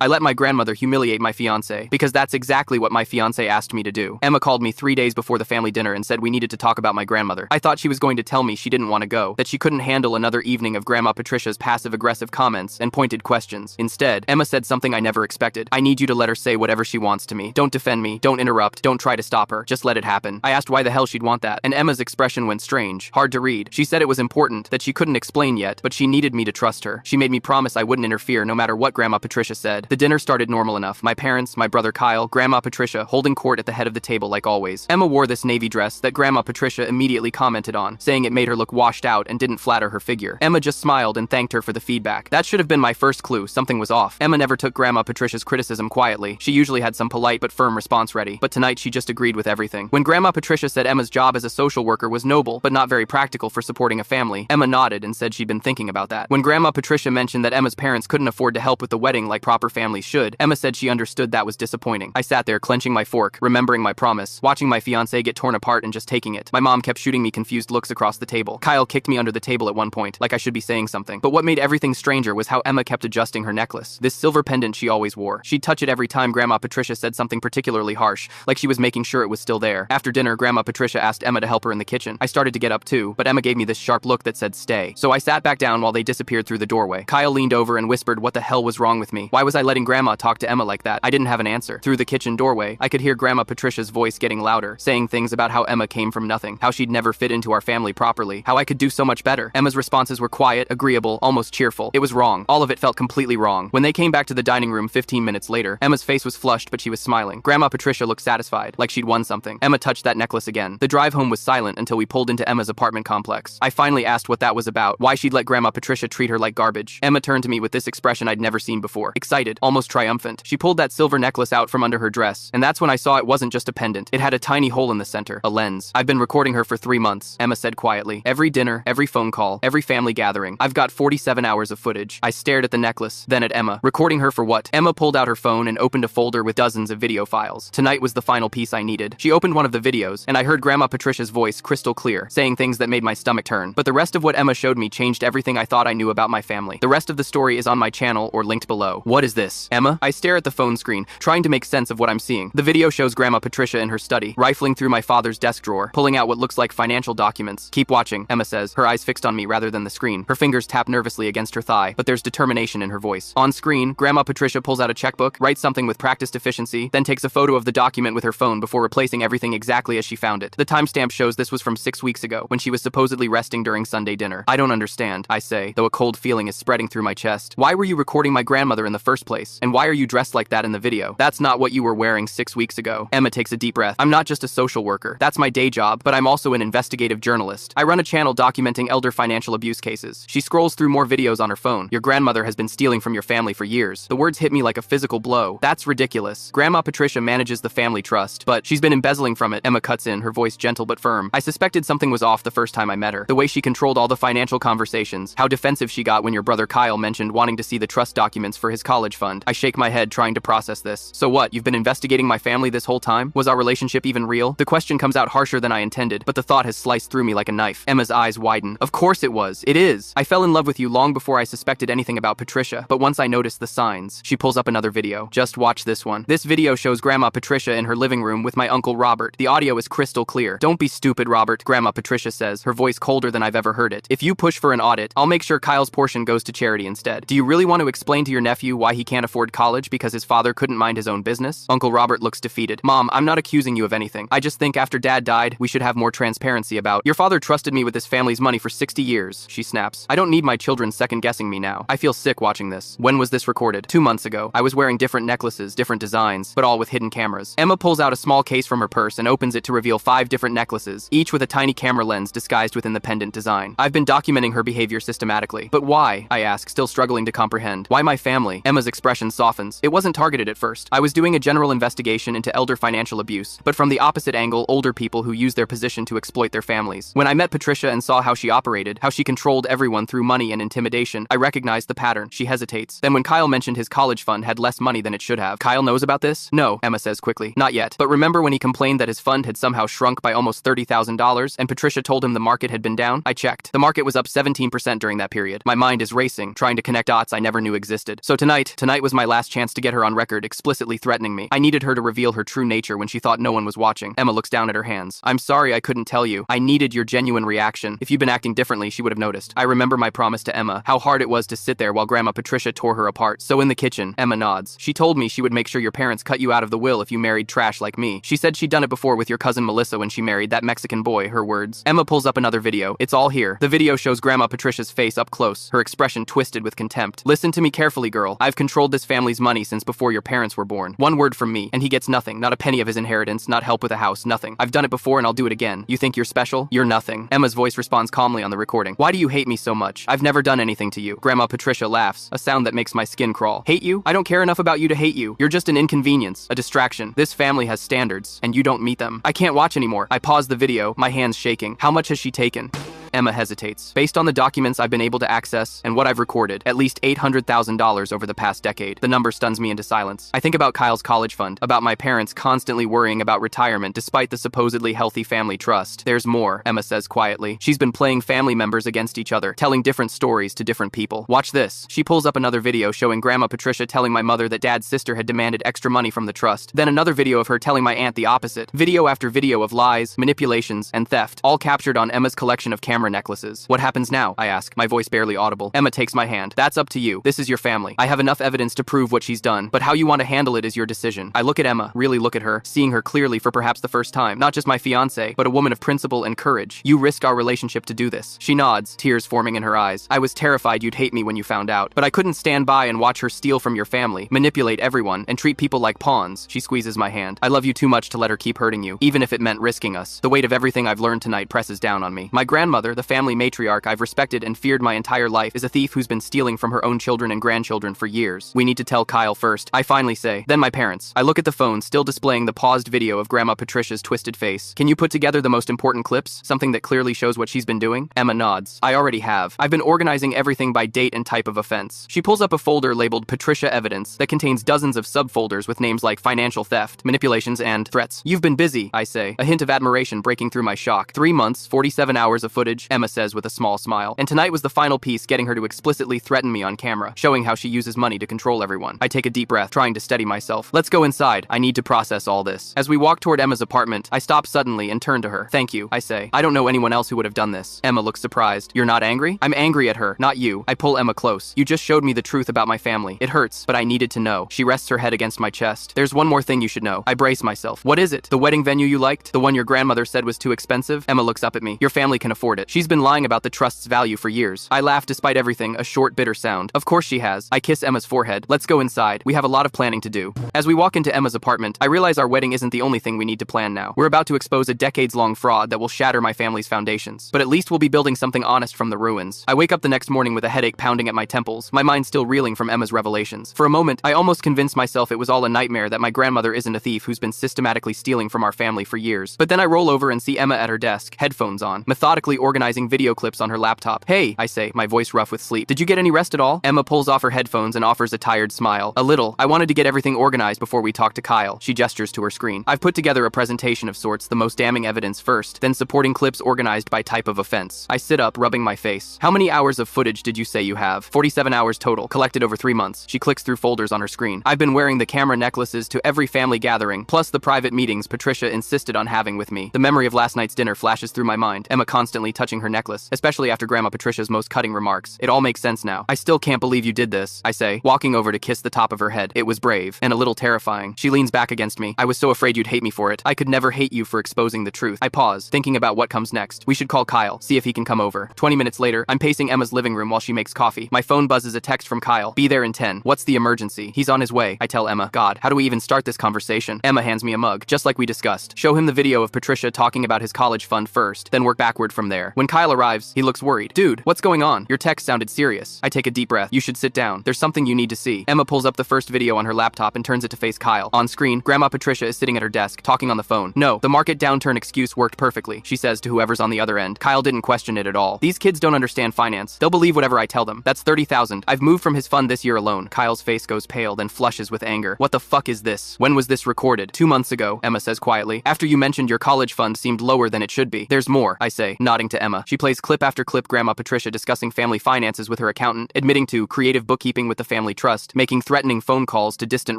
I let my grandmother humiliate my fiancé, because that's exactly what my fiancé asked me to do. Emma called me 3 days before the family dinner and said we needed to talk about my grandmother. I thought she was going to tell me she didn't want to go, that she couldn't handle another evening of Grandma Patricia's passive-aggressive comments and pointed questions. Instead, Emma said something I never expected. I need you to let her say whatever she wants to me. Don't defend me, don't interrupt, don't try to stop her, just let it happen. I asked why the hell she'd want that, and Emma's expression went strange, hard to read. She said it was important, that she couldn't explain yet, but she needed me to trust her. She made me promise I wouldn't interfere no matter what Grandma Patricia said. The dinner started normal enough. My parents, my brother Kyle, Grandma Patricia holding court at the head of the table like always. Emma wore this navy dress that Grandma Patricia immediately commented on, saying it made her look washed out and didn't flatter her figure. Emma just smiled and thanked her for the feedback. That should have been my first clue, something was off. Emma never took Grandma Patricia's criticism quietly. She usually had some polite but firm response ready, but tonight she just agreed with everything. When Grandma Patricia said Emma's job as a social worker was noble but not very practical for supporting a family, Emma nodded and said she'd been thinking about that. When Grandma Patricia mentioned that Emma's parents couldn't afford to help with the wedding like proper families should, Emma said she understood that was disappointing. I sat there clenching my fork, remembering my promise, watching my fiancé get torn apart and just taking it. My mom kept shooting me confused looks across the table. Kyle kicked me under the table at one point, like I should be saying something. But what made everything stranger was how Emma kept adjusting her necklace. This silver pendant she always wore. She'd touch it every time Grandma Patricia said something particularly harsh, like she was making sure it was still there. After dinner, Grandma Patricia asked Emma to help her in the kitchen. I started to get up too, but Emma gave me this sharp look that said stay. So I sat back down while they disappeared through the doorway. Kyle leaned over and whispered what the hell was wrong with me. Why was I letting Grandma talk to Emma like that? I didn't have an answer. Through the kitchen doorway, I could hear Grandma Patricia's voice getting louder, saying things about how Emma came from nothing, how she'd never fit into our family properly, how I could do so much better. Emma's responses were quiet, agreeable, almost cheerful. It was wrong. All of it felt completely wrong. When they came back to the dining room 15 minutes later, Emma's face was flushed, but she was smiling. Grandma Patricia looked satisfied, like she'd won something. Emma touched that necklace again. The drive home was silent until we pulled into Emma's apartment complex. I finally asked what that was about, why she'd let Grandma Patricia treat her like garbage. Emma turned to me with this expression I'd never seen before. Excited, almost triumphant. She pulled that silver necklace out from under her dress, and that's when I saw it wasn't just a pendant. It had a tiny hole in the center, a lens. I've been recording her for 3 months, Emma said quietly. Every dinner, every phone call, every family gathering. I've got 47 hours of footage. I stared at the necklace, then at Emma. Recording her for what? Emma pulled out her phone and opened a folder with dozens of video files. Tonight was the final piece I needed. She opened one of the videos, and I heard Grandma Patricia's voice crystal clear, saying things that made my stomach turn. But the rest of what Emma showed me changed everything I thought I knew about my family. The rest of the story is on my channel or linked below. What is this, Emma? I stare at the phone screen, trying to make sense of what I'm seeing. The video shows Grandma Patricia in her study, rifling through my father's desk drawer, pulling out what looks like financial documents. Keep watching, Emma says, her eyes fixed on me rather than the screen. Her fingers tap nervously against her thigh, but there's determination in her voice. On screen, Grandma Patricia pulls out a checkbook, writes something with practiced efficiency, then takes a photo of the document with her phone before replacing everything exactly as she found it. The timestamp shows this was from 6 weeks ago, when she was supposedly resting during Sunday dinner. I don't understand, I say, though a cold feeling is spreading through my chest. Why were you recording my grandmother in the first place? And why are you dressed like that in the video? That's not what you were wearing 6 weeks ago. Emma takes a deep breath. I'm not just a social worker. That's my day job, but I'm also an investigative journalist. I run a channel documenting elder financial abuse cases. She scrolls through more videos on her phone. Your grandmother has been stealing from your family for years. The words hit me like a physical blow. That's ridiculous. Grandma Patricia manages the family trust, but she's been embezzling from it. Emma cuts in, her voice gentle but firm. I suspected something was off the first time I met her. The way she controlled all the financial conversations, how defensive she got when your brother Kyle mentioned wanting to see the trust documents for his college fund. I shake my head trying to process this. So what, you've been investigating my family this whole time? Was our relationship even real? The question comes out harsher than I intended, but the thought has sliced through me like a knife. Emma's eyes widen. Of course it was. It is. I fell in love with you long before I suspected anything about Patricia, but once I noticed the signs. She pulls up another video. Just watch this one. This video shows Grandma Patricia in her living room with my Uncle Robert. The audio is crystal clear. Don't be stupid, Robert, Grandma Patricia says, her voice colder than I've ever heard it. If you push for an audit, I'll make sure Kyle's portion goes to charity instead. Do you really want to explain to your nephew why he can't afford college because his father couldn't mind his own business? Uncle Robert looks defeated. Mom, I'm not accusing you of anything. I just think after Dad died, we should have more transparency about. Your father trusted me with his family's money for 60 years, she snaps. I don't need my children second-guessing me now. I feel sick watching this. When was this recorded? 2 months ago. I was wearing different necklaces, different designs, but all with hidden cameras. Emma pulls out a small case from her purse and opens it to reveal 5 different necklaces, each with a tiny camera lens disguised within the pendant design. I've been documenting her behavior systematically. But why? I ask, still struggling to comprehend. Why my family? Emma's expression softens. It wasn't targeted at first. I was doing a general investigation into elder financial abuse, but from the opposite angle, older people who use their position to exploit their families. When I met Patricia and saw how she operated, how she controlled everyone through money and intimidation, I recognized the pattern. She hesitates. Then when Kyle mentioned his college fund had less money than it should have. Kyle knows about this? No, Emma says quickly. Not yet. But remember when he complained that his fund had somehow shrunk by almost $30,000 and Patricia told him the market had been down? I checked. The market was up 17% during that period. My mind is racing, trying to connect dots I never knew existed. So tonight Tonight was my last chance to get her on record explicitly threatening me. I needed her to reveal her true nature when she thought no one was watching. Emma looks down at her hands. I'm sorry I couldn't tell you. I needed your genuine reaction. If you'd been acting differently, she would have noticed. I remember my promise to Emma, how hard it was to sit there while Grandma Patricia tore her apart. So in the kitchen, Emma nods. She told me she would make sure your parents cut you out of the will if you married trash like me. She said she'd done it before with your cousin Melissa when she married that Mexican boy, her words. Emma pulls up another video. It's all here. The video shows Grandma Patricia's face up close, her expression twisted with contempt. Listen to me carefully, girl. I've controlled this family's money since before your parents were born. One word from me, and he gets nothing. Not a penny of his inheritance, not help with a house, nothing. I've done it before and I'll do it again. You think you're special? You're nothing. Emma's voice responds calmly on the recording. Why do you hate me so much? I've never done anything to you. Grandma Patricia laughs, a sound that makes my skin crawl. Hate you? I don't care enough about you to hate you. You're just an inconvenience, a distraction. This family has standards, and you don't meet them. I can't watch anymore. I pause the video, my hands shaking. How much has she taken? Emma hesitates. Based on the documents I've been able to access and what I've recorded, at least $800,000 over the past decade. The number stuns me into silence. I think about Kyle's college fund, about my parents constantly worrying about retirement despite the supposedly healthy family trust. There's more, Emma says quietly. She's been playing family members against each other, telling different stories to different people. Watch this. She pulls up another video showing Grandma Patricia telling my mother that Dad's sister had demanded extra money from the trust. Then another video of her telling my aunt the opposite. Video after video of lies, manipulations, and theft, all captured on Emma's collection of camera necklaces. What happens now? I ask, my voice barely audible. Emma takes my hand. That's up to you. This is your family. I have enough evidence to prove what she's done, but how you want to handle it is your decision. I look at Emma, really look at her, seeing her clearly for perhaps the first time. Not just my fiancé, but a woman of principle and courage. You risked our relationship to do this. She nods, tears forming in her eyes. I was terrified you'd hate me when you found out, but I couldn't stand by and watch her steal from your family, manipulate everyone, and treat people like pawns. She squeezes my hand. I love you too much to let her keep hurting you, even if it meant risking us. The weight of everything I've learned tonight presses down on me. My grandmother, the family matriarch I've respected and feared my entire life, is a thief who's been stealing from her own children and grandchildren for years. We need to tell Kyle first, I finally say. Then my parents. I look at the phone, still displaying the paused video of Grandma Patricia's twisted face. Can you put together the most important clips? Something that clearly shows what she's been doing? Emma nods. I already have. I've been organizing everything by date and type of offense. She pulls up a folder labeled Patricia Evidence that contains dozens of subfolders with names like financial theft, manipulations, and threats. You've been busy, I say, a hint of admiration breaking through my shock. 3 months, 47 hours of footage, Emma says with a small smile. And tonight was the final piece, getting her to explicitly threaten me on camera, showing how she uses money to control everyone. I take a deep breath, trying to steady myself. Let's go inside. I need to process all this. As we walk toward Emma's apartment, I stop suddenly and turn to her. Thank you, I say. I don't know anyone else who would have done this. Emma looks surprised. You're not angry? I'm angry at her, not you. I pull Emma close. You just showed me the truth about my family. It hurts, but I needed to know. She rests her head against my chest. There's one more thing you should know. I brace myself. What is it? The wedding venue you liked? The one your grandmother said was too expensive? Emma looks up at me. Your family can afford it. She's been lying about the trust's value for years. I laugh despite everything, a short, bitter sound. Of course she has. I kiss Emma's forehead. Let's go inside. We have a lot of planning to do. As we walk into Emma's apartment, I realize our wedding isn't the only thing we need to plan now. We're about to expose a decades-long fraud that will shatter my family's foundations. But at least we'll be building something honest from the ruins. I wake up the next morning with a headache pounding at my temples, my mind still reeling from Emma's revelations. For a moment, I almost convinced myself it was all a nightmare, that my grandmother isn't a thief who's been systematically stealing from our family for years. But then I roll over and see Emma at her desk, headphones on, methodically organizing video clips on her laptop. Hey, I say, my voice rough with sleep. Did you get any rest at all? Emma pulls off her headphones and offers a tired smile. A little. I wanted to get everything organized before we talk to Kyle. She gestures to her screen. I've put together a presentation of sorts, the most damning evidence first, then supporting clips organized by type of offense. I sit up, rubbing my face. How many hours of footage did you say you have? 47 hours total, collected over 3 months. She clicks through folders on her screen. I've been wearing the camera necklaces to every family gathering, plus the private meetings Patricia insisted on having with me. The memory of last night's dinner flashes through my mind, Emma constantly touching her necklace, especially after Grandma Patricia's most cutting remarks. It all makes sense now. I still can't believe you did this, I say, walking over to kiss the top of her head. It was brave, and a little terrifying. She leans back against me. I was so afraid you'd hate me for it. I could never hate you for exposing the truth. I pause, thinking about what comes next. We should call Kyle, see if he can come over. 20 minutes later, I'm pacing Emma's living room while she makes coffee. My phone buzzes a text from Kyle. Be there in 10. What's the emergency? He's on his way. I tell Emma. God, how do we even start this conversation? Emma hands me a mug, just like we discussed. Show him the video of Patricia talking about his college fund first, then work backward from there. When Kyle arrives, he looks worried. Dude, what's going on? Your text sounded serious. I take a deep breath. You should sit down. There's something you need to see. Emma pulls up the first video on her laptop and turns it to face Kyle. On screen, Grandma Patricia is sitting at her desk, talking on the phone. No, the market downturn excuse worked perfectly, she says to whoever's on the other end. Kyle didn't question it at all. These kids don't understand finance. They'll believe whatever I tell them. That's $30,000. I've moved from his fund this year alone. Kyle's face goes pale, then flushes with anger. What the fuck is this? When was this recorded? 2 months ago, Emma says quietly. After you mentioned your college fund seemed lower than it should be. There's more, I say, nodding to Emma. Emma. She plays clip after clip Grandma Patricia discussing family finances with her accountant, admitting to creative bookkeeping with the family trust, making threatening phone calls to distant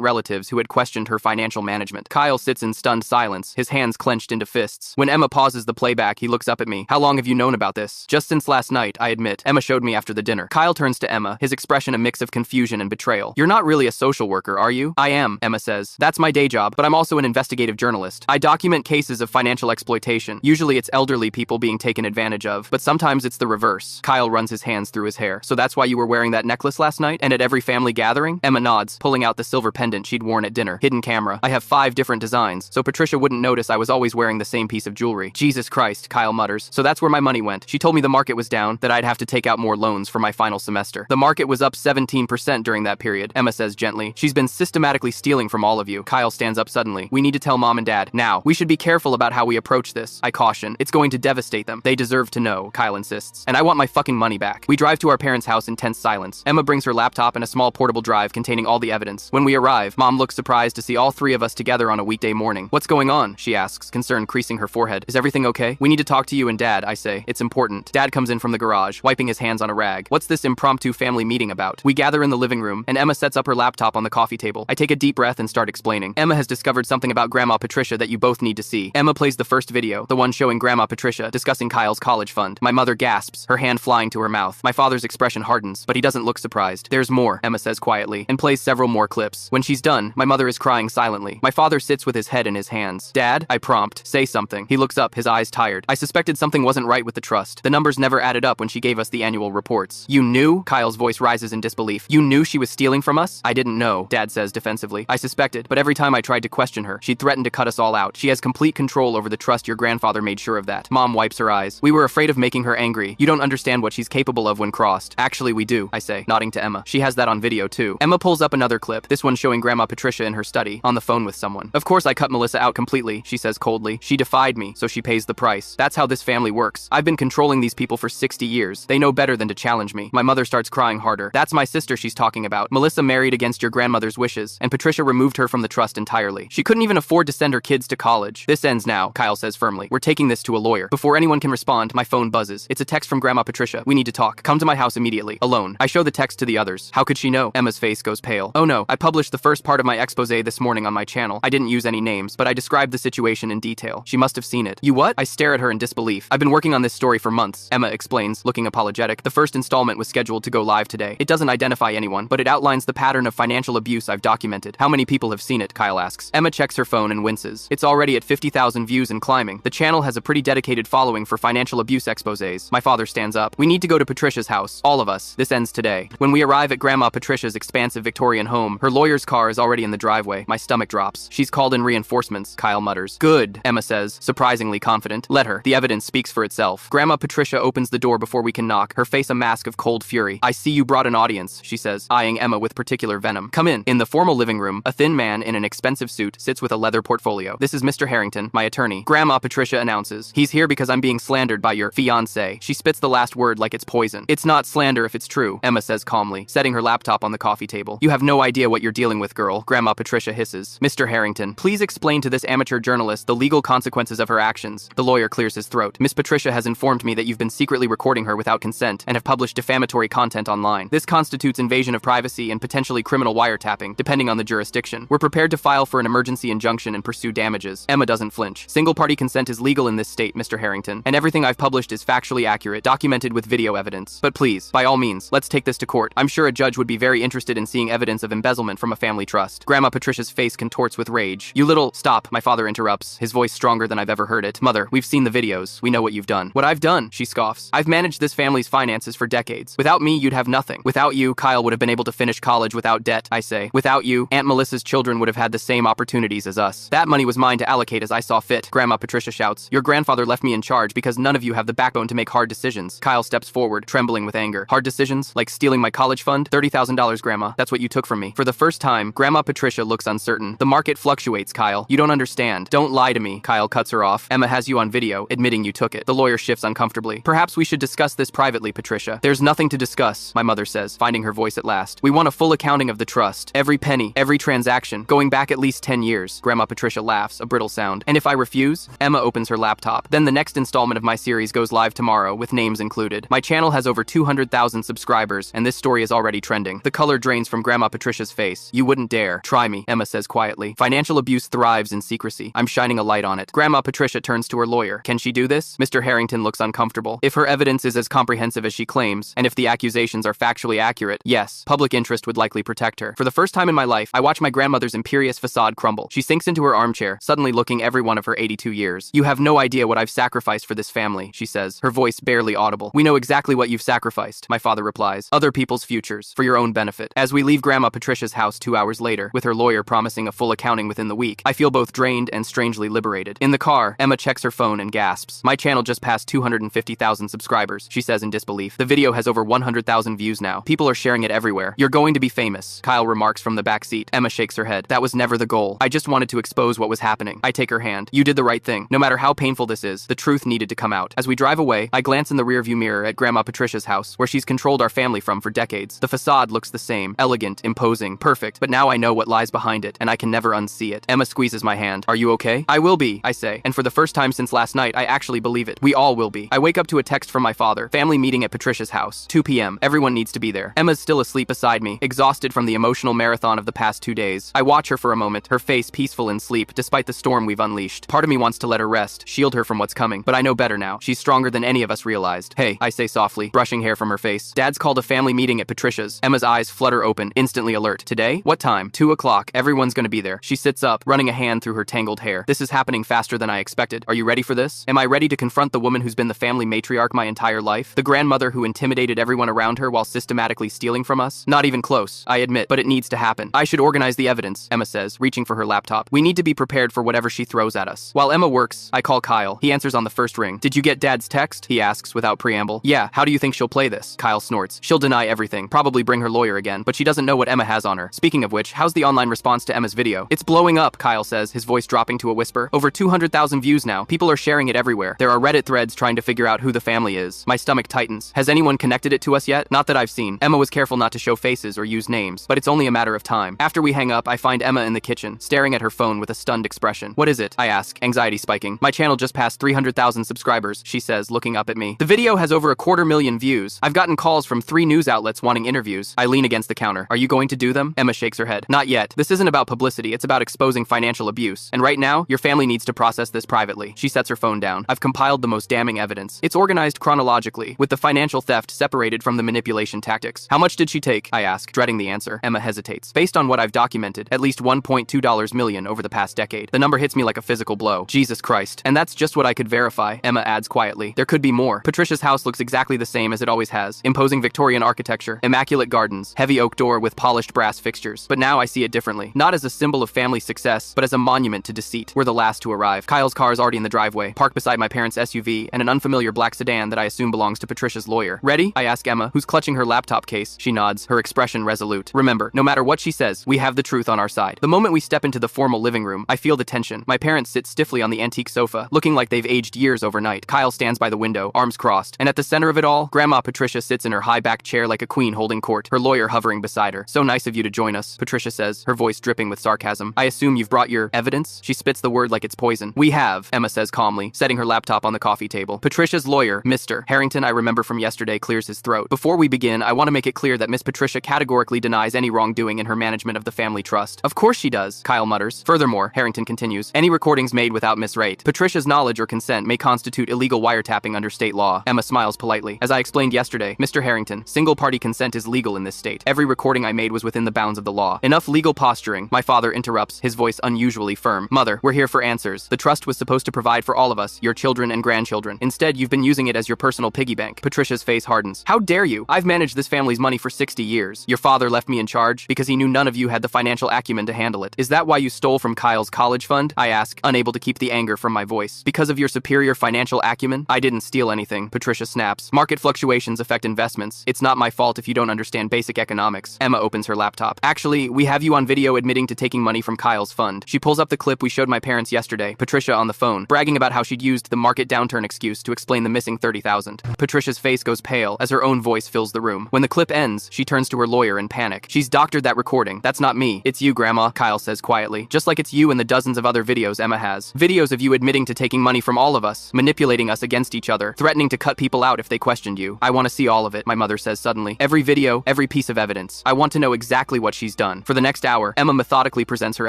relatives who had questioned her financial management. Kyle sits in stunned silence, his hands clenched into fists. When Emma pauses the playback, he looks up at me. How long have you known about this? Just since last night, I admit. Emma showed me after the dinner. Kyle turns to Emma, his expression a mix of confusion and betrayal. You're not really a social worker, are you? I am, Emma says. That's my day job, but I'm also an investigative journalist. I document cases of financial exploitation. Usually it's elderly people being taken advantage of, but sometimes it's the reverse. Kyle runs his hands through his hair. So that's why you were wearing that necklace last night? And at every family gathering? Emma nods, pulling out the silver pendant she'd worn at dinner. Hidden camera. I have 5 different designs, so Patricia wouldn't notice I was always wearing the same piece of jewelry. Jesus Christ, Kyle mutters. So that's where my money went. She told me the market was down, that I'd have to take out more loans for my final semester. The market was up 17% during that period, Emma says gently. She's been systematically stealing from all of you. Kyle stands up suddenly. We need to tell Mom and Dad. Now. We should be careful about how we approach this. I caution. It's going to devastate them. They deserve to know, Kyle insists. And I want my fucking money back. We drive to our parents' house in tense silence. Emma brings her laptop and a small portable drive containing all the evidence. When we arrive, Mom looks surprised to see all 3 of us together on a weekday morning. What's going on? She asks, concern creasing her forehead. Is everything okay? We need to talk to you and Dad, I say. It's important. Dad comes in from the garage, wiping his hands on a rag. What's this impromptu family meeting about? We gather in the living room, and Emma sets up her laptop on the coffee table. I take a deep breath and start explaining. Emma has discovered something about Grandma Patricia that you both need to see. Emma plays the first video, the one showing Grandma Patricia discussing Kyle's college fund. My mother gasps, her hand flying to her mouth. My father's expression hardens, but he doesn't look surprised. There's more, Emma says quietly, and plays several more clips. When she's done, my mother is crying silently. My father sits with his head in his hands. Dad, I prompt, say something. He looks up, his eyes tired. I suspected something wasn't right with the trust. The numbers never added up when she gave us the annual reports. You knew? Kyle's voice rises in disbelief. You knew she was stealing from us? I didn't know, Dad says defensively. I suspected, but every time I tried to question her, she'd threatened to cut us all out. She has complete control over the trust. Your grandfather made sure of that. Mom wipes her eyes. We were afraid of making her angry. You don't understand what she's capable of when crossed. Actually, we do, I say, nodding to Emma. She has that on video too. Emma pulls up another clip, this one showing Grandma Patricia in her study, on the phone with someone. Of course I cut Melissa out completely, she says coldly. She defied me, so she pays the price. That's how this family works. I've been controlling these people for 60 years. They know better than to challenge me. My mother starts crying harder. That's my sister she's talking about. Melissa married against your grandmother's wishes, and Patricia removed her from the trust entirely. She couldn't even afford to send her kids to college. This ends now, Kyle says firmly. We're taking this to a lawyer. Before anyone can respond, my phone buzzes. It's a text from Grandma Patricia. We need to talk. Come to my house immediately. Alone. I show the text to the others. How could she know? Emma's face goes pale. Oh no, I published the first part of my expose this morning on my channel. I didn't use any names, but I described the situation in detail. She must have seen it. You what? I stare at her in disbelief. I've been working on this story for months, Emma explains, looking apologetic. The first installment was scheduled to go live today. It doesn't identify anyone, but it outlines the pattern of financial abuse I've documented. How many people have seen it? Kyle asks. Emma checks her phone and winces. It's already at 50,000 views and climbing. The channel has a pretty dedicated following for financial abuse exposés. My father stands up. We need to go to Patricia's house. All of us. This ends today. When we arrive at Grandma Patricia's expansive Victorian home, her lawyer's car is already in the driveway. My stomach drops. She's called in reinforcements, Kyle mutters. Good, Emma says, surprisingly confident. Let her. The evidence speaks for itself. Grandma Patricia opens the door before we can knock, her face a mask of cold fury. I see you brought an audience, she says, eyeing Emma with particular venom. Come in. In the formal living room, a thin man in an expensive suit sits with a leather portfolio. This is Mr. Harrington, my attorney. Grandma Patricia announces. He's here because I'm being slandered by your fiancé. She spits the last word like it's poison. It's not slander if it's true, Emma says calmly, setting her laptop on the coffee table. You have no idea what you're dealing with, girl, Grandma Patricia hisses. Mr. Harrington, please explain to this amateur journalist the legal consequences of her actions. The lawyer clears his throat. Miss Patricia has informed me that you've been secretly recording her without consent and have published defamatory content online. This constitutes invasion of privacy and potentially criminal wiretapping, depending on the jurisdiction. We're prepared to file for an emergency injunction and pursue damages. Emma doesn't flinch. Single-party consent is legal in this state, Mr. Harrington, and everything I've published is factually accurate, documented with video evidence. But please, by all means, let's take this to court. I'm sure a judge would be very interested in seeing evidence of embezzlement from a family trust. Grandma Patricia's face contorts with rage. You little— Stop, my father interrupts, his voice stronger than I've ever heard it. Mother, we've seen the videos. We know what you've done. What I've done, she scoffs. I've managed this family's finances for decades. Without me, you'd have nothing. Without you, Kyle would have been able to finish college without debt, I say. Without you, Aunt Melissa's children would have had the same opportunities as us. That money was mine to allocate as I saw fit, Grandma Patricia shouts. Your grandfather left me in charge because none of you have the backbone to make hard decisions. Kyle steps forward, trembling with anger. Hard decisions? Like stealing my college fund? $30,000, Grandma. That's what you took from me. For the first time, Grandma Patricia looks uncertain. The market fluctuates, Kyle. You don't understand. Don't lie to me. Kyle cuts her off. Emma has you on video, admitting you took it. The lawyer shifts uncomfortably. Perhaps we should discuss this privately, Patricia. There's nothing to discuss, my mother says, finding her voice at last. We want a full accounting of the trust. Every penny, every transaction, going back at least 10 years. Grandma Patricia laughs, a brittle sound. And if I refuse? Emma opens her laptop. Then the next installment of my series series goes live tomorrow with names included. My channel has over 200,000 subscribers, and this story is already trending. The color drains from Grandma Patricia's face. You wouldn't dare. Try me, Emma says quietly. Financial abuse thrives in secrecy. I'm shining a light on it. Grandma Patricia turns to her lawyer. Can she do this? Mr. Harrington looks uncomfortable. If her evidence is as comprehensive as she claims, and if the accusations are factually accurate, yes, public interest would likely protect her. For the first time in my life, I watch my grandmother's imperious facade crumble. She sinks into her armchair, suddenly looking every one of her 82 years. You have no idea what I've sacrificed for this family, she says, her voice barely audible. We know exactly what you've sacrificed, my father replies. Other people's futures, for your own benefit. As we leave Grandma Patricia's house 2 hours later, with her lawyer promising a full accounting within the week, I feel both drained and strangely liberated. In the car, Emma checks her phone and gasps. My channel just passed 250,000 subscribers, she says in disbelief. The video has over 100,000 views now. People are sharing it everywhere. You're going to be famous, Kyle remarks from the back seat. Emma shakes her head. That was never the goal. I just wanted to expose what was happening. I take her hand. You did the right thing. No matter how painful this is, the truth needed to come out. As we drive away, I glance in the rearview mirror at Grandma Patricia's house, where she's controlled our family from for decades. The facade looks the same, elegant, imposing, perfect, but now I know what lies behind it, and I can never unsee it. Emma squeezes my hand. Are you okay? I will be, I say, and for the first time since last night, I actually believe it. We all will be. I wake up to a text from my father. Family meeting at Patricia's house. 2 p.m. Everyone needs to be there. Emma's still asleep beside me, exhausted from the emotional marathon of the past 2 days. I watch her for a moment, her face peaceful in sleep, despite the storm we've unleashed. Part of me wants to let her rest, shield her from what's coming, but I know better now. She's stronger than any of us realized. Hey, I say softly, brushing hair from her face. Dad's called a family meeting at Patricia's. Emma's eyes flutter open, instantly alert. Today? What time? 2 o'clock. Everyone's gonna be there. She sits up, running a hand through her tangled hair. This is happening faster than I expected. Are you ready for this? Am I ready to confront the woman who's been the family matriarch my entire life? The grandmother who intimidated everyone around her while systematically stealing from us? Not even close, I admit, but it needs to happen. I should organize the evidence, Emma says, reaching for her laptop. We need to be prepared for whatever she throws at us. While Emma works, I call Kyle. He answers on the first ring. Did you get Dad's text? He asks without preamble. Yeah, how do you think she'll play this? Kyle snorts. She'll deny everything, probably bring her lawyer again, but she doesn't know what Emma has on her. Speaking of which, how's the online response to Emma's video? It's blowing up, Kyle says, his voice dropping to a whisper. Over 200,000 views now. People are sharing it everywhere. There are Reddit threads trying to figure out who the family is. My stomach tightens. Has anyone connected it to us yet? Not that I've seen. Emma was careful not to show faces or use names, but it's only a matter of time. After we hang up, I find Emma in the kitchen, staring at her phone with a stunned expression. What is it? I ask, anxiety spiking. My channel just passed 300,000 subscribers, she says, looking up at me. The video has over 250,000 views. I've gotten calls from 3 news outlets wanting interviews. I lean against the counter. Are you going to do them? Emma shakes her head. Not yet. This isn't about publicity, it's about exposing financial abuse. And right now, your family needs to process this privately. She sets her phone down. I've compiled the most damning evidence. It's organized chronologically, with the financial theft separated from the manipulation tactics. How much did she take? I ask, dreading the answer. Emma hesitates. Based on what I've documented, at least $1.2 million over the past decade. The number hits me like a physical blow. Jesus Christ. And that's just what I could verify, Emma adds quietly. There could be more. Patricia's house looks exactly the same as it always has. Imposing Victorian architecture, immaculate gardens, heavy oak door with polished brass fixtures. But now I see it differently. Not as a symbol of family success, but as a monument to deceit. We're the last to arrive. Kyle's car is already in the driveway, parked beside my parents' SUV and an unfamiliar black sedan that I assume belongs to Patricia's lawyer. Ready? I ask Emma, who's clutching her laptop case. She nods, her expression resolute. Remember, no matter what she says, we have the truth on our side. The moment we step into the formal living room, I feel the tension. My parents sit stiffly on the antique sofa, looking like they've aged years overnight. Kyle stands by the window, arms crossed, and at the center of it all, Grandma Patricia sits in her high-backed chair like a queen holding court, her lawyer hovering beside her. So nice of you to join us, Patricia says, her voice dripping with sarcasm. I assume you've brought your evidence? She spits the word like it's poison. We have, Emma says calmly, setting her laptop on the coffee table. Patricia's lawyer, Mr. Harrington, I remember from yesterday, clears his throat. Before we begin, I want to make it clear that Miss Patricia categorically denies any wrongdoing in her management of the family trust. Of course she does, Kyle mutters. Furthermore, Harrington continues, any recordings made without Miss Wright, Patricia's knowledge or consent may constitute illegal wiretapping under state law. Emma smiles politely. As I explained yesterday, Mr. Harrington, single-party consent is legal in this state. Every recording I made was within the bounds of the law. Enough legal posturing. My father interrupts, his voice unusually firm. Mother, we're here for answers. The trust was supposed to provide for all of us, your children and grandchildren. Instead, you've been using it as your personal piggy bank. Patricia's face hardens. How dare you? I've managed this family's money for 60 years. Your father left me in charge because he knew none of you had the financial acumen to handle it. Is that why you stole from Kyle's college fund? I ask, unable to keep the anger from my voice. Because of your superior financial acumen? I didn't steal anything, Patricia snaps. Market fluctuations affect investments. It's not my fault if you don't understand basic economics. Emma opens her laptop. Actually, we have you on video admitting to taking money from Kyle's fund. She pulls up the clip we showed my parents yesterday, Patricia on the phone, bragging about how she'd used the market downturn excuse to explain the missing 30,000. Patricia's face goes pale as her own voice fills the room. When the clip ends, she turns to her lawyer in panic. She's doctored that recording. That's not me. It's you, Grandma, Kyle says quietly. Just like it's you and the dozens of other videos Emma has. Videos of you admitting to taking money from all of us, manipulating pitting us against each other, threatening to cut people out if they questioned you. I want to see all of it, my mother says suddenly. Every video, every piece of evidence. I want to know exactly what she's done. For the next hour, Emma methodically presents her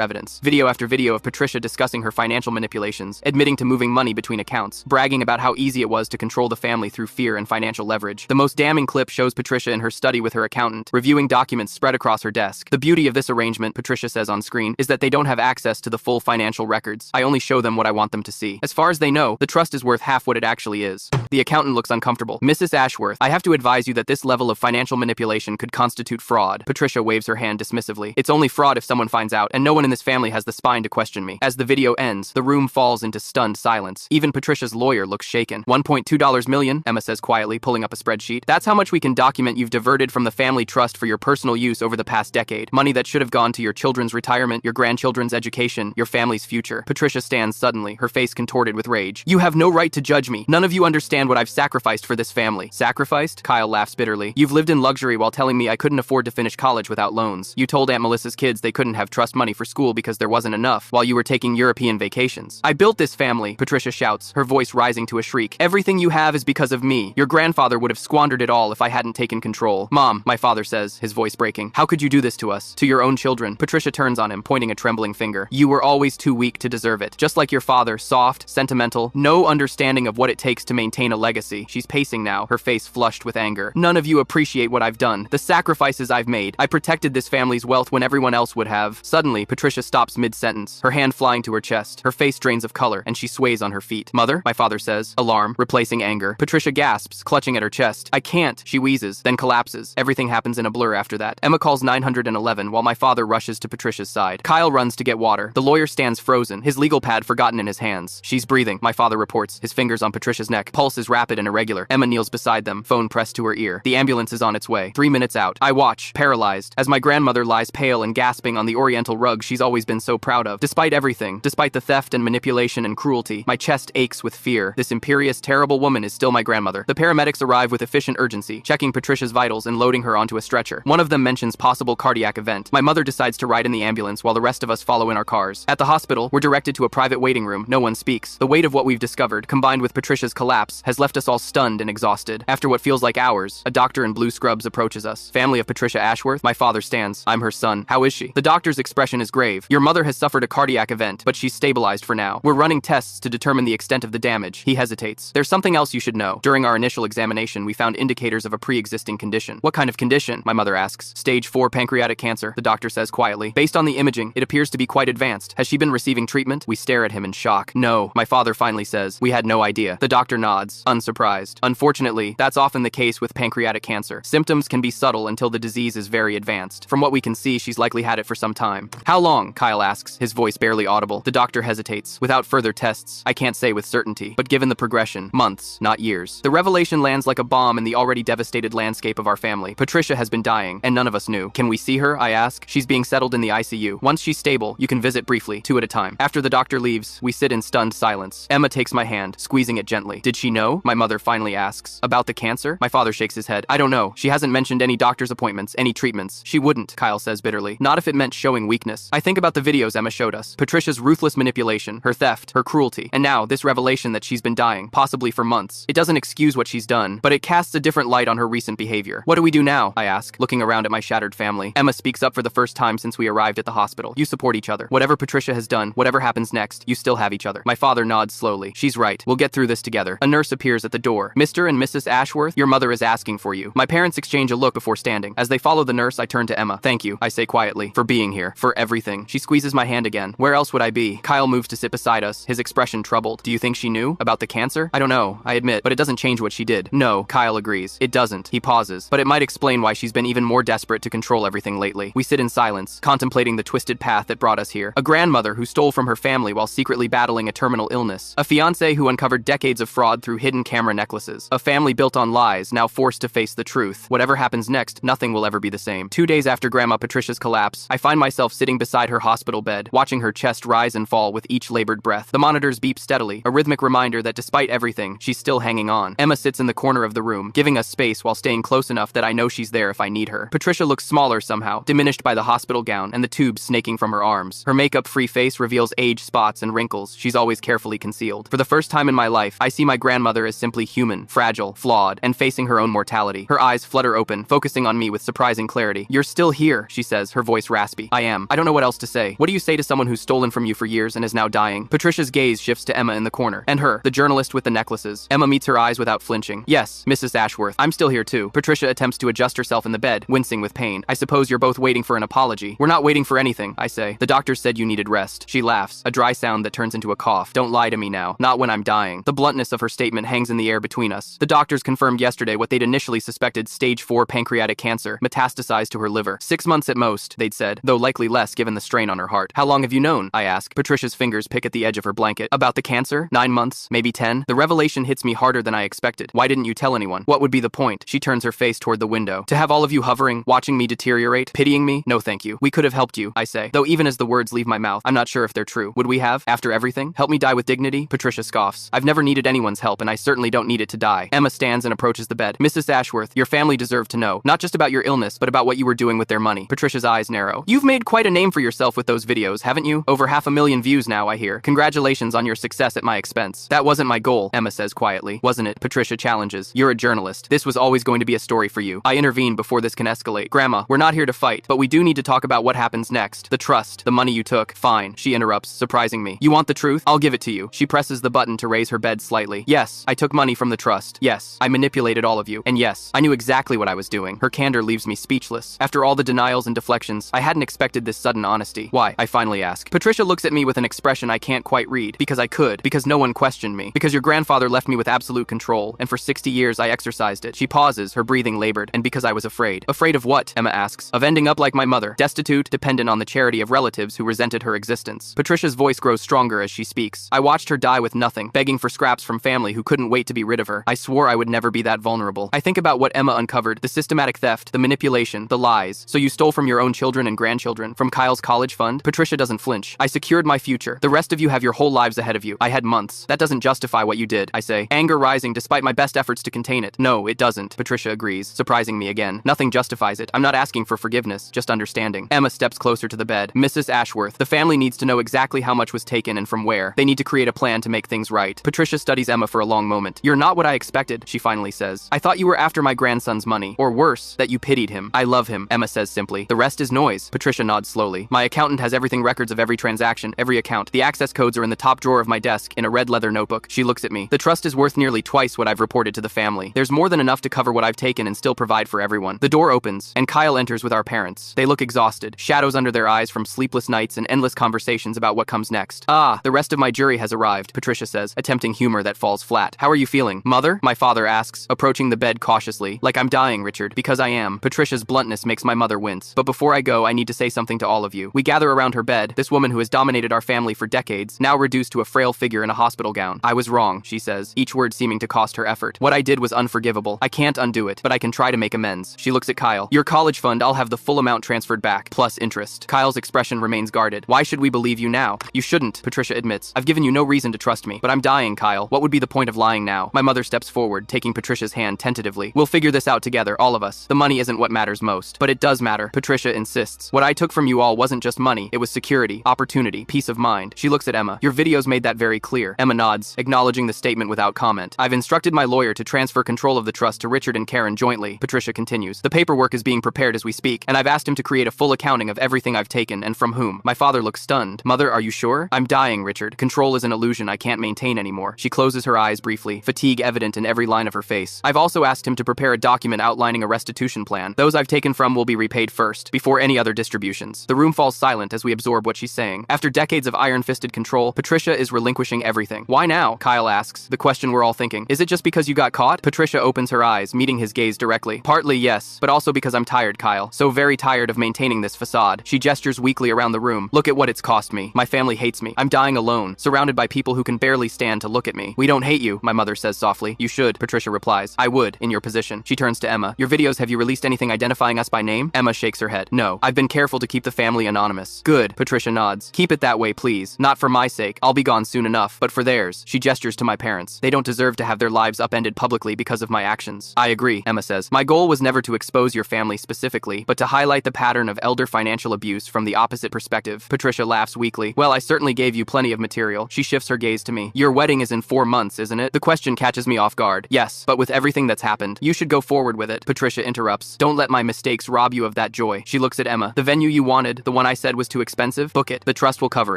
evidence. Video after video of Patricia discussing her financial manipulations, admitting to moving money between accounts, bragging about how easy it was to control the family through fear and financial leverage. The most damning clip shows Patricia in her study with her accountant, reviewing documents spread across her desk. The beauty of this arrangement, Patricia says on screen, is that they don't have access to the full financial records. I only show them what I want them to see. As far as they know, the trust is worth half what it actually is. The accountant looks uncomfortable. Mrs. Ashworth, I have to advise you that this level of financial manipulation could constitute fraud. Patricia waves her hand dismissively. It's only fraud if someone finds out, and no one in this family has the spine to question me. As the video ends, the room falls into stunned silence. Even Patricia's lawyer looks shaken. $1.2 million, Emma says quietly, pulling up a spreadsheet. That's how much we can document you've diverted from the family trust for your personal use over the past decade. Money that should have gone to your children's retirement, your grandchildren's education, your family's future. Patricia stands suddenly, her face contorted with rage. You have no right to judge me. None of you understand what I've sacrificed for this family. Sacrificed? Kyle laughs bitterly. You've lived in luxury while telling me I couldn't afford to finish college without loans. You told Aunt Melissa's kids they couldn't have trust money for school because there wasn't enough, while you were taking European vacations. I built this family, Patricia shouts, her voice rising to a shriek. Everything you have is because of me. Your grandfather would have squandered it all if I hadn't taken control. Mom, my father says, his voice breaking. How could you do this to us? To your own children? Patricia turns on him, pointing a trembling finger. You were always too weak to deserve it. Just like your father, soft, sentimental, no understanding of what it takes to maintain a legacy. She's pacing now, her face flushed with anger. None of you appreciate what I've done, the sacrifices I've made. I protected this family's wealth when everyone else would have. Suddenly, Patricia stops mid-sentence, her hand flying to her chest. Her face drains of color, and she sways on her feet. Mother, my father says, alarm, replacing anger. Patricia gasps, clutching at her chest. I can't, she wheezes, then collapses. Everything happens in a blur after that. Emma calls 911 while my father rushes to Patricia's side. Kyle runs to get water. The lawyer stands frozen, his legal pad forgotten in his hands. She's breathing, my father reports, his fingers on Patricia's neck. Pulse is rapid and irregular. Emma kneels beside them, phone pressed to her ear. The ambulance is on its way. 3 minutes out. I watch, paralyzed, as my grandmother lies pale and gasping on the oriental rug she's always been so proud of. Despite everything, despite the theft and manipulation and cruelty, my chest aches with fear. This imperious, terrible woman is still my grandmother. The paramedics arrive with efficient urgency, checking Patricia's vitals and loading her onto a stretcher. One of them mentions possible cardiac event. My mother decides to ride in the ambulance while the rest of us follow in our cars. At the hospital, we're directed to a private waiting room. No one speaks. The weight of what we've discovered, combined with Patricia's collapse, has left us all stunned and exhausted. After what feels like hours, a doctor in blue scrubs approaches us. Family of Patricia Ashworth? My father stands. I'm her son. How is she? The doctor's expression is grave. Your mother has suffered a cardiac event, but she's stabilized for now. We're running tests to determine the extent of the damage. He hesitates. There's something else you should know. During our initial examination, we found indicators of a pre-existing condition. What kind of condition? My mother asks. Stage 4 pancreatic cancer, the doctor says quietly. Based on the imaging, it appears to be quite advanced. Has she been receiving treatment? We stare at him in shock. No, my father finally says. We had no idea. The doctor nods, unsurprised. Unfortunately, that's often the case with pancreatic cancer. Symptoms can be subtle until the disease is very advanced. From what we can see, she's likely had it for some time. How long? Kyle asks, his voice barely audible. The doctor hesitates. Without further tests, I can't say with certainty, but given the progression, months, not years. The revelation lands like a bomb in the already devastated landscape of our family. Patricia has been dying, and none of us knew. Can we see her? I ask. She's being settled in the ICU. Once she's stable, you can visit briefly, 2 at a time. After the doctor leaves, we sit in stunned silence. Emma takes my hand, squeezing it gently. Did she know? My mother finally asks. About the cancer? My father shakes his head. I don't know. She hasn't mentioned any doctor's appointments, any treatments. She wouldn't, Kyle says bitterly. Not if it meant showing weakness. I think about the videos Emma showed us. Patricia's ruthless manipulation, her theft, her cruelty, and now this revelation that she's been dying, possibly for months. It doesn't excuse what she's done, but it casts a different light on her recent behavior. What do we do now? I ask, looking around at my shattered family. Emma speaks up for the first time since we arrived at the hospital. You support each other. Whatever Patricia has done, whatever happens next, you still have each other. My father nods slowly. She's right. We'll get through this together. A nurse appears at the door. Mr. and Mrs. Ashworth, your mother is asking for you. My parents exchange a look before standing. As they follow the nurse, I turn to Emma. Thank you, I say quietly, for being here, for everything. She squeezes my hand again. Where else would I be? Kyle moves to sit beside us, his expression troubled. Do you think she knew about the cancer? I don't know, I admit, but it doesn't change what she did. No, Kyle agrees. It doesn't. He pauses, but it might explain why she's been even more desperate to control everything lately. We sit in silence, contemplating the twisted path that brought us here. A grandmother who stole from her family while secretly battling a terminal illness. A fiancé who uncovered decades of fraud through hidden camera necklaces. A family built on lies, now forced to face the truth. Whatever happens next, nothing will ever be the same. 2 days after Grandma Patricia's collapse, I find myself sitting beside her hospital bed, watching her chest rise and fall with each labored breath. The monitors beep steadily, a rhythmic reminder that despite everything, she's still hanging on. Emma sits in the corner of the room, giving us space while staying close enough that I know she's there if I need her. Patricia looks smaller somehow, diminished by the hospital gown and the tubes snaking from her arms. Her makeup-free face reveals age spots and wrinkles she's always carefully concealed. For the first time in my my life, I see my grandmother as simply human, fragile, flawed, and facing her own mortality. Her eyes flutter open, focusing on me with surprising clarity. You're still here, she says, her voice raspy. I am. I don't know what else to say. What do you say to someone who's stolen from you for years and is now dying? Patricia's gaze shifts to Emma in the corner. And her, the journalist with the necklaces. Emma meets her eyes without flinching. Yes, Mrs. Ashworth, I'm still here too. Patricia attempts to adjust herself in the bed, wincing with pain. I suppose you're both waiting for an apology. We're not waiting for anything, I say. The doctor said you needed rest. She laughs, a dry sound that turns into a cough. Don't lie to me now. Not when I'm dying. The bluntness of her statement hangs in the air between us. The doctors confirmed yesterday what they'd initially suspected: stage 4 pancreatic cancer, metastasized to her liver. 6 months at most, they'd said, though likely less given the strain on her heart. How long have you known? I ask. Patricia's fingers pick at the edge of her blanket. About the cancer? 9 months? Maybe 10? The revelation hits me harder than I expected. Why didn't you tell anyone? What would be the point? She turns her face toward the window. To have all of you hovering, watching me deteriorate, pitying me? No thank you. We could have helped you, I say. Though even as the words leave my mouth, I'm not sure if they're true. Would we have? After everything? Help me die with dignity? Patricia scoffs. I've never needed anyone's help, and I certainly don't need it to die. Emma stands and approaches the bed. Mrs. Ashworth, your family deserved to know, not just about your illness, but about what you were doing with their money. Patricia's eyes narrow. You've made quite a name for yourself with those videos, haven't you? Over 500,000 views now, I hear. Congratulations on your success at my expense. That wasn't my goal, Emma says quietly. Wasn't it? Patricia challenges. You're a journalist. This was always going to be a story for you. I intervene before this can escalate. Grandma, we're not here to fight, but we do need to talk about what happens next. The trust, the money you took. Fine, she interrupts, surprising me. You want the truth? I'll give it to you. She presses the button to raise her bed slightly. Yes, I took money from the trust. Yes, I manipulated all of you. And yes, I knew exactly what I was doing. Her candor leaves me speechless. After all the denials and deflections, I hadn't expected this sudden honesty. Why? I finally ask. Patricia looks at me with an expression I can't quite read. Because I could. Because no one questioned me. Because your grandfather left me with absolute control, and for 60 years I exercised it. She pauses, her breathing labored. And because I was afraid. Afraid of what? Emma asks. Of ending up like my mother, destitute, dependent on the charity of relatives who resented her existence. Patricia's voice grows stronger as she speaks. I watched her die with nothing, begging for scraps from family who couldn't wait to be rid of her. I swore I would never be that vulnerable. I think about what Emma uncovered, the systematic theft, the manipulation, the lies. So you stole from your own children and grandchildren, from Kyle's college fund? Patricia doesn't flinch. I secured my future. The rest of you have your whole lives ahead of you. I had months. That doesn't justify what you did, I say, anger rising despite my best efforts to contain it. No, it doesn't, Patricia agrees, surprising me again. Nothing justifies it. I'm not asking for forgiveness, just understanding. Emma steps closer to the bed. Mrs. Ashworth, the family needs to know exactly how much was taken and from where. They need to create a plan to make things right. Patricia studies Emma for a long moment. You're not what I expected, she finally says. I thought you were after my grandson's money. Or worse, that you pitied him. I love him, Emma says simply. The rest is noise. Patricia nods slowly. My accountant has everything, records of every transaction, every account. The access codes are in the top drawer of my desk, in a red leather notebook. She looks at me. The trust is worth nearly twice what I've reported to the family. There's more than enough to cover what I've taken and still provide for everyone. The door opens, and Kyle enters with our parents. They look exhausted, shadows under their eyes from sleepless nights and endless conversations about what comes next. Ah, the rest of my jury has arrived, Patricia says, attempting humor that falls flat. How are you feeling? Mother? My father asks, approaching the bed cautiously. Like I'm dying, Richard. Because I am. Patricia's bluntness makes my mother wince. But before I go, I need to say something to all of you. We gather around her bed, this woman who has dominated our family for decades, now reduced to a frail figure in a hospital gown. I was wrong, she says, each word seeming to cost her effort. What I did was unforgivable. I can't undo it, but I can try to make amends. She looks at Kyle. Your college fund, I'll have the full amount transferred back, plus interest. Kyle's expression remains guarded. Why should we believe you now? You shouldn't, Patricia admits. I've given you no reason to trust me, but I'm dying, Kyle. What would be the point of lying now? My mother steps forward, taking Patricia's hand tentatively. We'll figure this out together, all of us. The money isn't what matters most, but it does matter, Patricia insists. What I took from you all wasn't just money, it was security, opportunity, peace of mind. She looks at Emma. Your videos made that very clear. Emma nods, acknowledging the statement without comment. I've instructed my lawyer to transfer control of the trust to Richard and Karen jointly, Patricia continues. The paperwork is being prepared as we speak, and I've asked him to create a full accounting of everything I've taken and from whom. My father looks stunned. Mother, are you sure? I'm dying, Richard. Control is an illusion I can't maintain anymore. She closes her eyes briefly, fatigue evident in every line of her face. I've also asked him to prepare a document outlining a restitution plan. Those I've taken from will be repaid first, before any other distributions. The room falls silent as we absorb what she's saying. After decades of iron-fisted control, Patricia is relinquishing everything. Why now? Kyle asks, the question we're all thinking. Is it just because you got caught? Patricia opens her eyes, meeting his gaze directly. Partly yes, but also because I'm tired, Kyle. So very tired of maintaining this facade. She gestures weakly around the room. Look at what it's cost me. My family hates me. I'm dying alone, surrounded by people who can barely stand to look at me. We don't hate you, my mother says softly. You should, Patricia replies. I would, in your position. She turns to Emma. Your videos, have you released anything identifying us by name? Emma shakes her head. No, I've been careful to keep the family anonymous. Good, Patricia nods. Keep it that way, please. Not for my sake. I'll be gone soon enough, but for theirs. She gestures to my parents. They don't deserve to have their lives upended publicly because of my actions. I agree, Emma says. My goal was never to expose your family specifically, but to highlight the pattern of elder financial abuse from the opposite perspective. Patricia laughs weakly. Well, I certainly gave you plenty of material. She shifts her gaze to me. Your wedding wedding is in 4 months, isn't it? The question catches me off guard. Yes, but with everything that's happened, you should go forward with it. Patricia interrupts. Don't let my mistakes rob you of that joy. She looks at Emma. The venue you wanted, the one I said was too expensive? Book it. The trust will cover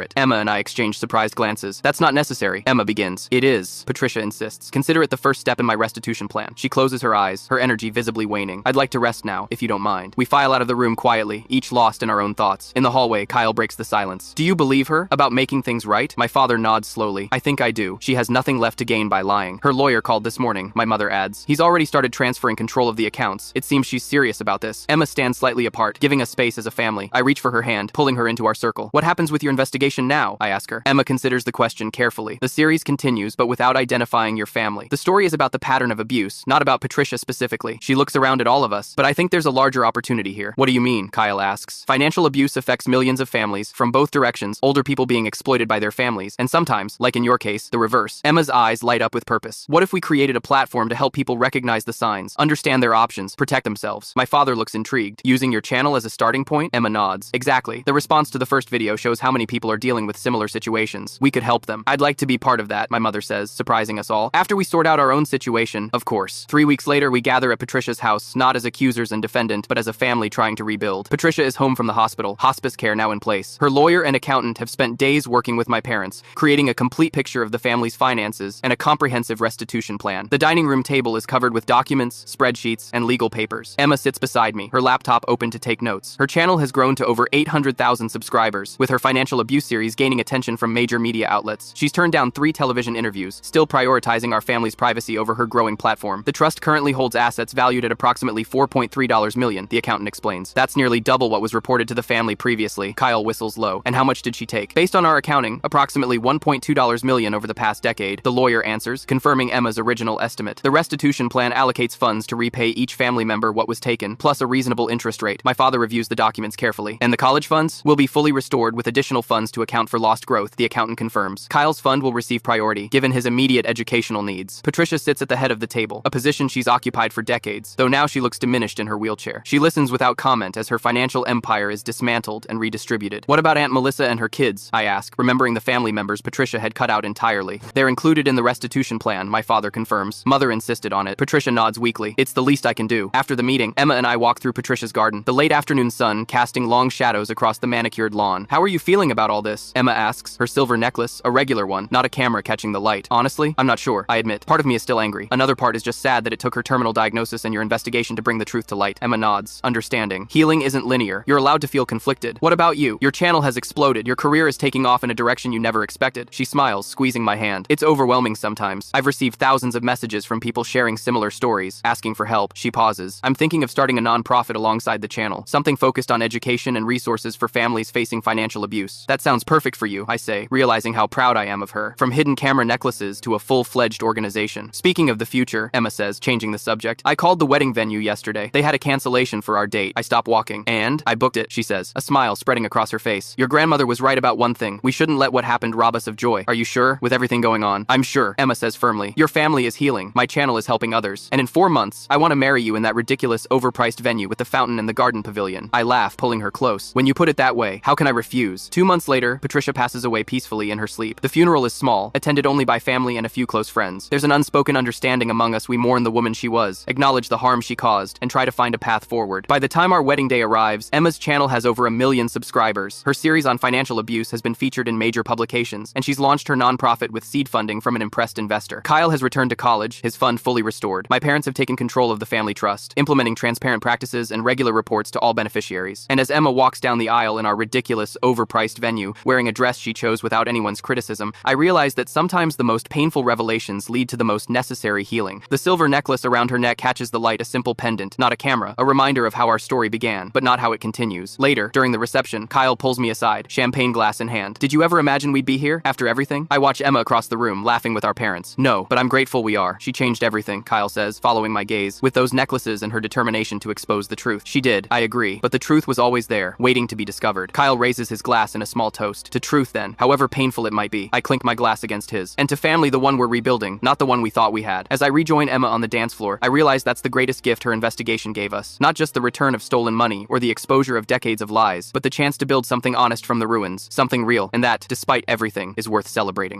it. Emma and I exchange surprised glances. That's not necessary. Emma begins. It is. Patricia insists. Consider it the first step in my restitution plan. She closes her eyes, her energy visibly waning. I'd like to rest now, if you don't mind. We file out of the room quietly, each lost in our own thoughts. In the hallway, Kyle breaks the silence. Do you believe her? About making things right? My father nods slowly. I think I do. She has nothing left to gain by lying. Her lawyer called this morning, my mother adds. He's already started transferring control of the accounts. It seems she's serious about this. Emma stands slightly apart, giving us space as a family. I reach for her hand, pulling her into our circle. What happens with your investigation now? I ask her. Emma considers the question carefully. The series continues, but without identifying your family. The story is about the pattern of abuse, not about Patricia specifically. She looks around at all of us, but I think there's a larger opportunity here. What do you mean? Kyle asks. Financial abuse affects millions of families, from both directions, older people being exploited by their families, and sometimes, like in your case, the reverse. Emma's eyes light up with purpose. What if we created a platform to help people recognize the signs, understand their options, protect themselves? My father looks intrigued. Using your channel as a starting point? Emma nods. Exactly. The response to the first video shows how many people are dealing with similar situations. We could help them. I'd like to be part of that, my mother says, surprising us all. After we sort out our own situation, of course. 3 weeks later, we gather at Patricia's house, not as accusers and defendant, but as a family trying to rebuild. Patricia is home from the hospital, hospice care now in place. Her lawyer and accountant have spent days working with my parents, creating a complete picture of the family's finances and a comprehensive restitution plan. The dining room table is covered with documents, spreadsheets, and legal papers. Emma sits beside me, her laptop open to take notes. Her channel has grown to over 800,000 subscribers, with her financial abuse series gaining attention from major media outlets. She's turned down 3 television interviews, still prioritizing our family's privacy over her growing platform. The trust currently holds assets valued at approximately $4.3 million, the accountant explains. That's nearly double what was reported to the family previously. Kyle whistles low. And how much did she take? Based on our accounting, approximately $1.2 million over the past decade, the lawyer answers, confirming Emma's original estimate. The restitution plan allocates funds to repay each family member what was taken, plus a reasonable interest rate. My father reviews the documents carefully. And the college funds will be fully restored with additional funds to account for lost growth, the accountant confirms. Kyle's fund will receive priority, given his immediate educational needs. Patricia sits at the head of the table, a position she's occupied for decades, though now she looks diminished in her wheelchair. She listens without comment as her financial empire is dismantled and redistributed. What about Aunt Melissa and her kids? I ask, remembering the family members Patricia had cut out entirely. They're included in the restitution plan, my father confirms. Mother insisted on it. Patricia nods weakly. It's the least I can do. After the meeting, Emma and I walk through Patricia's garden, the late afternoon sun casting long shadows across the manicured lawn. How are you feeling about all this? Emma asks, her silver necklace, a regular one, not a camera catching the light. Honestly, I'm not sure, I admit. Part of me is still angry. Another part is just sad that it took her terminal diagnosis and your investigation to bring the truth to light. Emma nods, understanding. Healing isn't linear. You're allowed to feel conflicted. What about you? Your channel has exploded. Your career is taking off in a direction you never expected. She smiles, squeezing my hand. It's overwhelming sometimes. I've received thousands of messages from people sharing similar stories, asking for help. She pauses. I'm thinking of starting a non-profit alongside the channel, something focused on education and resources for families facing financial abuse. That sounds perfect for you, I say, realizing how proud I am of her. From hidden camera necklaces to a full-fledged organization. Speaking of the future, Emma says, changing the subject, I called the wedding venue yesterday. They had a cancellation for our date. I stopped walking. And I booked it, she says, a smile spreading across her face. Your grandmother was right about one thing. We shouldn't let what happened rob us of joy. Are you sure? With everything going on? I'm sure, Emma says firmly. Your family is healing. My channel is helping others. And in 4 months, I want to marry you in that ridiculous, overpriced venue with the fountain and the garden pavilion. I laugh, pulling her close. When you put it that way, how can I refuse? 2 months later, Patricia passes away peacefully in her sleep. The funeral is small, attended only by family and a few close friends. There's an unspoken understanding among us. We mourn the woman she was, acknowledge the harm she caused, and try to find a path forward. By the time our wedding day arrives, Emma's channel has over 1 million subscribers. Her series on financial abuse has been featured in major publications, and she's launched her nonprofit with seed funding from an impressed investor. Kyle has returned to college, his fund fully restored. My parents have taken control of the family trust, implementing transparent practices and regular reports to all beneficiaries. And as Emma walks down the aisle in our ridiculous, overpriced venue, wearing a dress she chose without anyone's criticism, I realize that sometimes the most painful revelations lead to the most necessary healing. The silver necklace around her neck catches the light, a simple pendant, not a camera, a reminder of how our story began, but not how it continues. Later, during the reception, Kyle pulls me aside, champagne glass in hand. Did you ever imagine we'd be here, after everything? I watch Emma across the room, laughing with our parents. No, but I'm grateful we are. She changed everything, Kyle says, following my gaze. With those necklaces and her determination to expose the truth. She did, I agree, but the truth was always there, waiting to be discovered. Kyle raises his glass in a small toast. To truth then, however painful it might be. I clink my glass against his. And to family, the one we're rebuilding, not the one we thought we had. As I rejoin Emma on the dance floor, I realize that's the greatest gift her investigation gave us. Not just the return of stolen money or the exposure of decades of lies, but the chance to build something honest from the ruins, something real, and that, despite everything, is worth celebrating.